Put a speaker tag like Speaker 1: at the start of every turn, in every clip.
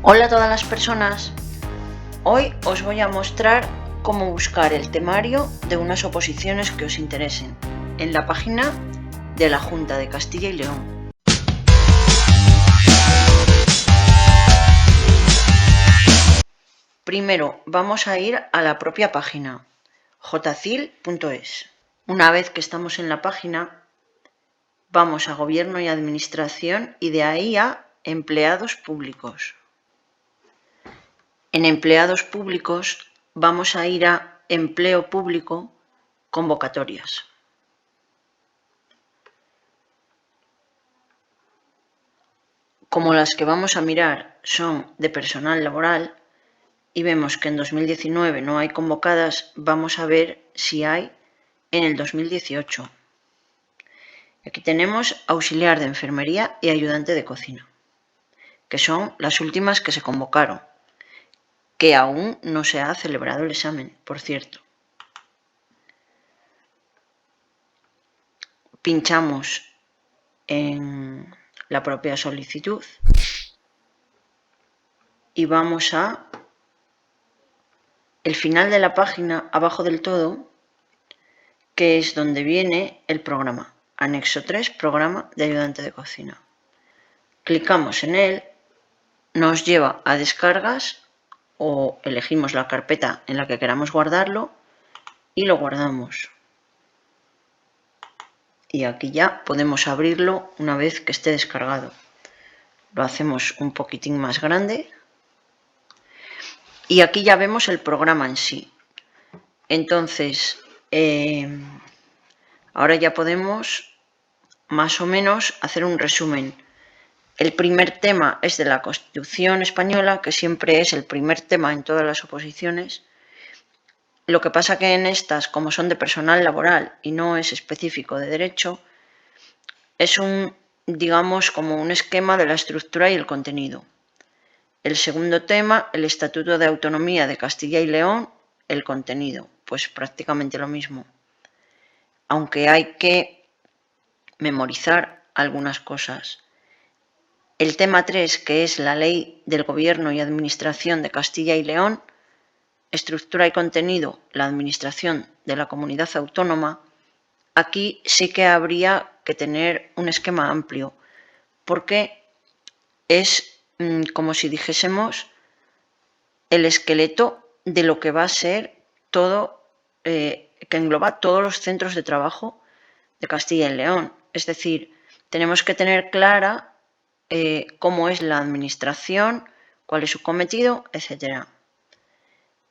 Speaker 1: Hola a todas las personas, hoy os voy a mostrar cómo buscar el temario de unas oposiciones que os interesen en la página de la Junta de Castilla y León. Primero vamos a ir a la propia página jcil.es. Una vez que estamos en la página, vamos a Gobierno y Administración y de ahí a Empleados Públicos. En Empleados Públicos vamos a ir a Empleo Público, Convocatorias. Como las que vamos a mirar son de personal laboral y vemos que en 2019 no hay convocadas, vamos a ver si hay en el 2018. Aquí tenemos auxiliar de enfermería y ayudante de cocina, que son las últimas que se convocaron, que aún no se ha celebrado el examen, por cierto. Pinchamos en la propia solicitud y vamos a el final de la página, abajo del todo, que es donde viene el programa, anexo 3, programa de ayudante de cocina. Clicamos en él, nos lleva a descargas o elegimos la carpeta en la que queramos guardarlo y lo guardamos. Y aquí ya podemos abrirlo una vez que esté descargado. Lo hacemos un poquitín más grande y aquí ya vemos el programa en sí. Entonces, ahora ya podemos más o menos hacer un resumen. El primer tema es de la Constitución española, que siempre es el primer tema en todas las oposiciones. Lo que pasa que en estas, como son de personal laboral y no es específico de derecho, es digamos, como un esquema de la estructura y el contenido. El segundo tema, el Estatuto de Autonomía de Castilla y León, el contenido, pues prácticamente lo mismo. Aunque hay que memorizar algunas cosas. El tema 3, que es la Ley del Gobierno y Administración de Castilla y León, estructura y contenido, la administración de la comunidad autónoma. Aquí sí que habría que tener un esquema amplio, porque es como si dijésemos el esqueleto de lo que va a ser todo, que engloba todos los centros de trabajo de Castilla y León. Es decir, tenemos que tener clara cómo es la administración, cuál es su cometido, etc.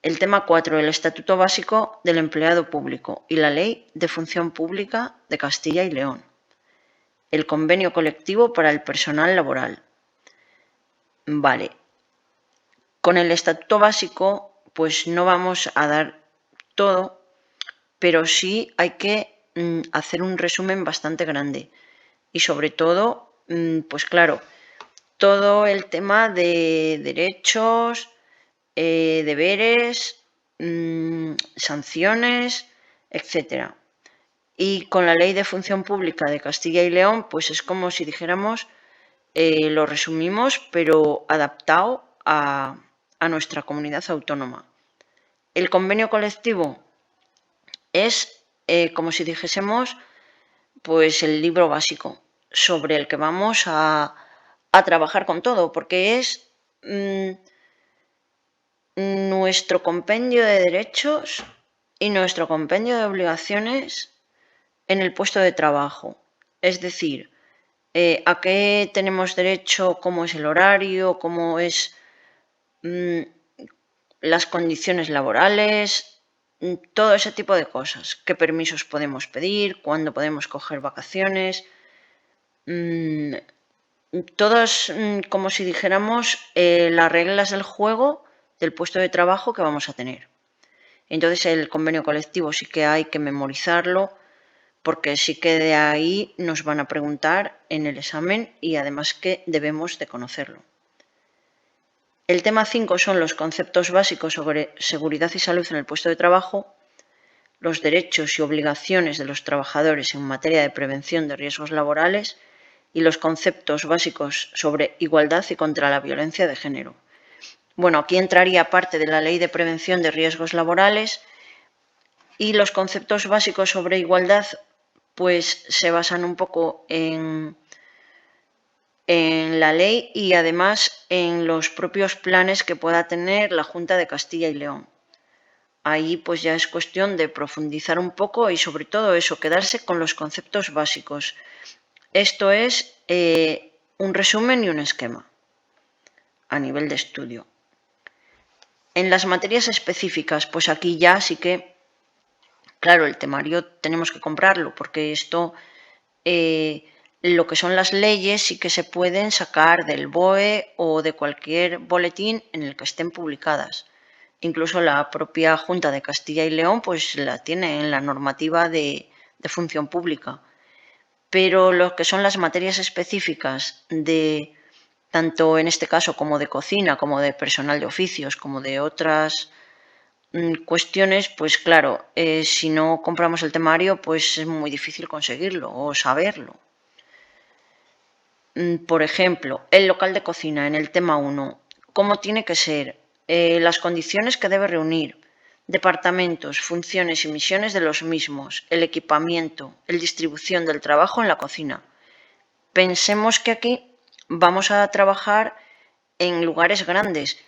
Speaker 1: El tema 4, el Estatuto Básico del Empleado Público y la Ley de Función Pública de Castilla y León. El convenio colectivo para el personal laboral. Vale. Con el Estatuto Básico, pues no vamos a dar todo, pero sí hay que hacer un resumen bastante grande. Y sobre todo, pues claro, todo el tema de derechos, deberes, sanciones, etc. Y con la Ley de Función Pública de Castilla y León, pues es como si dijéramos, lo resumimos, pero adaptado a nuestra comunidad autónoma. El convenio colectivo es como si dijésemos, pues el libro básico sobre el que vamos a trabajar con todo, porque es nuestro compendio de derechos y nuestro compendio de obligaciones en el puesto de trabajo. Es decir, a qué tenemos derecho, cómo es el horario, cómo es las condiciones laborales, todo ese tipo de cosas. Qué permisos podemos pedir, cuándo podemos coger vacaciones. Todas, como si dijéramos, las reglas del juego del puesto de trabajo que vamos a tener. Entonces el convenio colectivo sí que hay que memorizarlo, porque sí que de ahí nos van a preguntar en el examen y además que debemos de conocerlo. El tema 5 son los conceptos básicos sobre seguridad y salud en el puesto de trabajo, los derechos y obligaciones de los trabajadores en materia de prevención de riesgos laborales y los conceptos básicos sobre igualdad y contra la violencia de género. Bueno, aquí entraría parte de la Ley de Prevención de Riesgos Laborales y los conceptos básicos sobre igualdad pues se basan un poco en la ley y además en los propios planes que pueda tener la Junta de Castilla y León. Ahí pues ya es cuestión de profundizar un poco y sobre todo eso, quedarse con los conceptos básicos. Esto es un resumen y un esquema a nivel de estudio. En las materias específicas, pues aquí ya sí que, claro, el temario tenemos que comprarlo porque esto, lo que son las leyes sí que se pueden sacar del BOE o de cualquier boletín en el que estén publicadas. Incluso la propia Junta de Castilla y León pues la tiene en la normativa de función pública. Pero lo que son las materias específicas de tanto en este caso como de cocina, como de personal de oficios, como de otras cuestiones, pues claro, si no compramos el temario, pues es muy difícil conseguirlo o saberlo. Por ejemplo, el local de cocina en el tema 1, ¿cómo tiene que ser? Las condiciones que debe reunir, departamentos, funciones y misiones de los mismos, el equipamiento, la distribución del trabajo en la cocina. Pensemos que aquí vamos a trabajar en lugares grandes.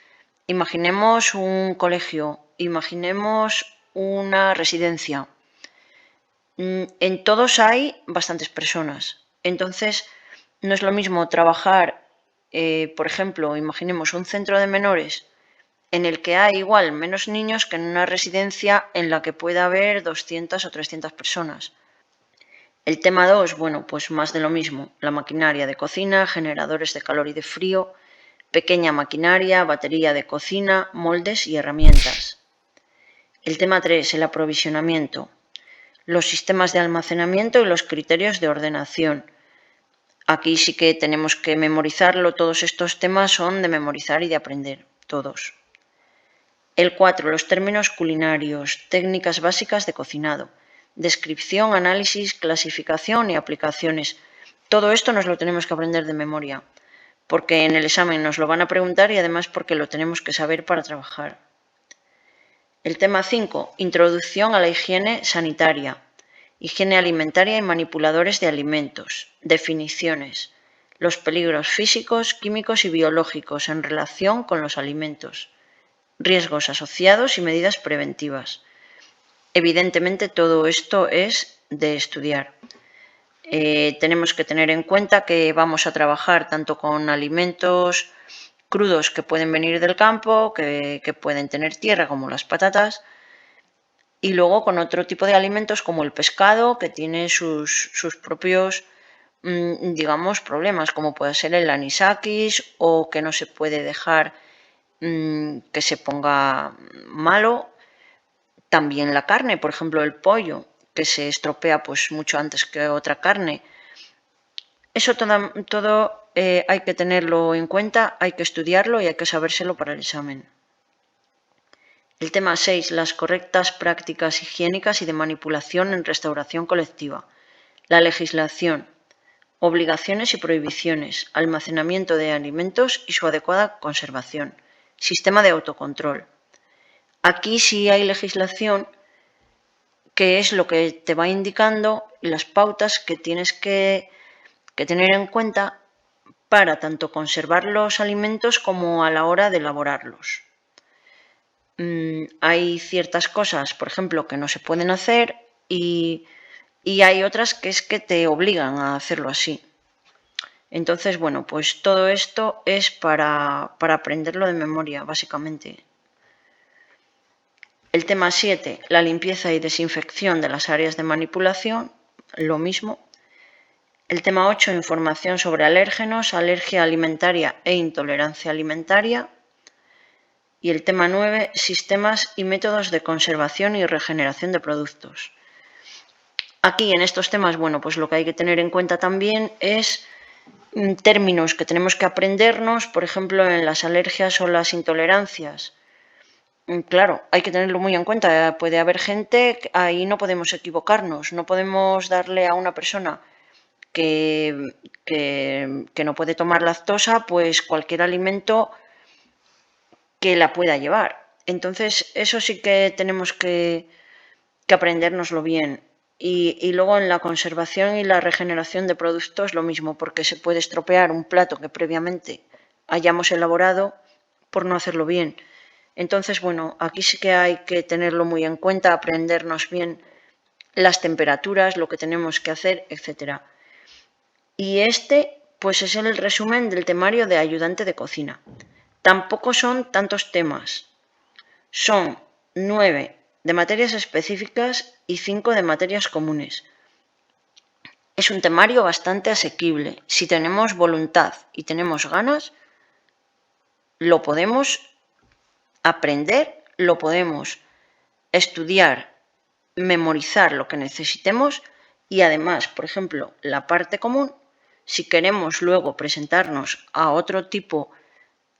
Speaker 1: Imaginemos un colegio, imaginemos una residencia. En todos hay bastantes personas. Entonces, no es lo mismo trabajar, por ejemplo, imaginemos un centro de menores en el que hay igual menos niños que en una residencia en la que pueda haber 200 o 300 personas. El tema 2, bueno, pues más de lo mismo. La maquinaria de cocina, generadores de calor y de frío, pequeña maquinaria, batería de cocina, moldes y herramientas. El tema 3, el aprovisionamiento, los sistemas de almacenamiento y los criterios de ordenación. Aquí sí que tenemos que memorizarlo, todos estos temas son de memorizar y de aprender, todos. El 4, los términos culinarios, técnicas básicas de cocinado, descripción, análisis, clasificación y aplicaciones. Todo esto nos lo tenemos que aprender de memoria, porque en el examen nos lo van a preguntar y además porque lo tenemos que saber para trabajar. El tema 5, introducción a la higiene sanitaria, higiene alimentaria y manipuladores de alimentos, definiciones, los peligros físicos, químicos y biológicos en relación con los alimentos, riesgos asociados y medidas preventivas. Evidentemente todo esto es de estudiar. Tenemos que tener en cuenta que vamos a trabajar tanto con alimentos crudos que pueden venir del campo, que pueden tener tierra, como las patatas, y luego con otro tipo de alimentos como el pescado, que tiene sus propios, digamos, problemas, como puede ser el anisakis o que no se puede dejar que se ponga malo. También la carne, por ejemplo, el pollo, que se estropea pues mucho antes que otra carne. Eso todo hay que tenerlo en cuenta, hay que estudiarlo y hay que sabérselo para el examen. El tema 6. Las correctas prácticas higiénicas y de manipulación en restauración colectiva. La legislación. Obligaciones y prohibiciones. Almacenamiento de alimentos y su adecuada conservación. Sistema de autocontrol. Aquí sí hay legislación que es lo que te va indicando las pautas que tienes que tener en cuenta para tanto conservar los alimentos como a la hora de elaborarlos. Hay ciertas cosas, por ejemplo, que no se pueden hacer y hay otras que es que te obligan a hacerlo así. Entonces, bueno, pues todo esto es para aprenderlo de memoria, básicamente. El tema 7, la limpieza y desinfección de las áreas de manipulación, lo mismo. El tema 8, información sobre alérgenos, alergia alimentaria e intolerancia alimentaria. Y el tema 9, sistemas y métodos de conservación y regeneración de productos. Aquí en estos temas, bueno, pues lo que hay que tener en cuenta también es términos que tenemos que aprendernos, por ejemplo, en las alergias o las intolerancias. Claro, hay que tenerlo muy en cuenta. Puede haber gente, ahí no podemos equivocarnos, no podemos darle a una persona que no puede tomar lactosa, pues cualquier alimento que la pueda llevar. Entonces, eso sí que tenemos que aprendérnoslo bien. Y luego en la conservación y la regeneración de productos lo mismo, porque se puede estropear un plato que previamente hayamos elaborado por no hacerlo bien. Entonces, bueno, aquí sí que hay que tenerlo muy en cuenta, aprendernos bien las temperaturas, lo que tenemos que hacer, etc. Y este, pues es el resumen del temario de ayudante de cocina. Tampoco son tantos temas. Son 9 de materias específicas y 5 de materias comunes. Es un temario bastante asequible. Si tenemos voluntad y tenemos ganas, lo podemos aprender, lo podemos estudiar, memorizar lo que necesitemos y además, por ejemplo, la parte común, si queremos luego presentarnos a otro tipo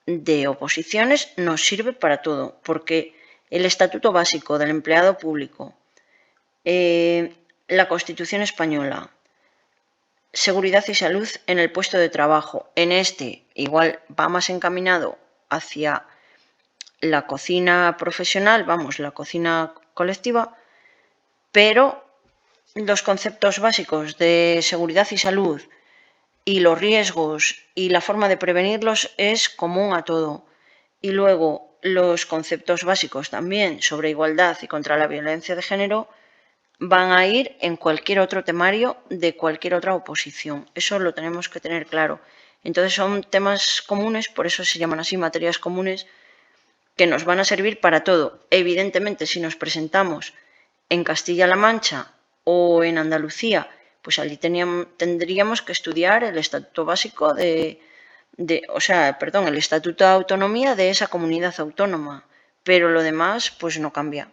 Speaker 1: de oposiciones, nos sirve para todo, porque el Estatuto Básico del Empleado Público, la Constitución Española, seguridad y salud en el puesto de trabajo, en este igual va más encaminado hacia la cocina profesional, vamos, la cocina colectiva, pero los conceptos básicos de seguridad y salud y los riesgos y la forma de prevenirlos es común a todo. Y luego los conceptos básicos también sobre igualdad y contra la violencia de género van a ir en cualquier otro temario de cualquier otra oposición. Eso lo tenemos que tener claro. Entonces son temas comunes, por eso se llaman así materias comunes, que nos van a servir para todo. Evidentemente, si nos presentamos en Castilla-La Mancha o en Andalucía, pues allí tendríamos que estudiar el Estatuto Básico el Estatuto de Autonomía de esa comunidad autónoma, pero lo demás pues no cambia.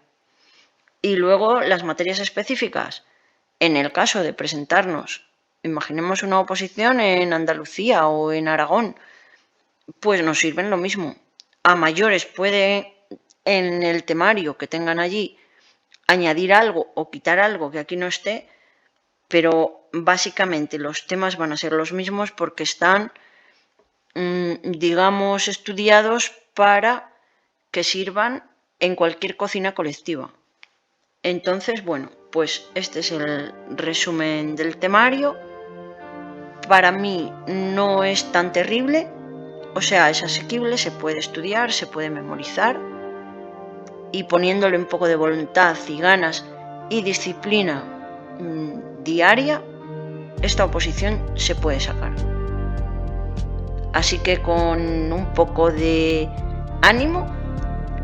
Speaker 1: Y luego las materias específicas, en el caso de presentarnos, imaginemos una oposición en Andalucía o en Aragón, pues nos sirven lo mismo. A mayores puede en el temario que tengan allí añadir algo o quitar algo que aquí no esté, pero básicamente los temas van a ser los mismos porque están, digamos, estudiados para que sirvan en cualquier cocina colectiva. Entonces, bueno, pues este es el resumen del temario. Para mí no es tan terrible, o sea, es asequible, se puede estudiar, se puede memorizar y poniéndole un poco de voluntad y ganas y disciplina diaria, esta oposición se puede sacar. Así que con un poco de ánimo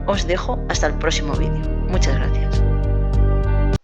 Speaker 1: os dejo hasta el próximo vídeo. Muchas gracias.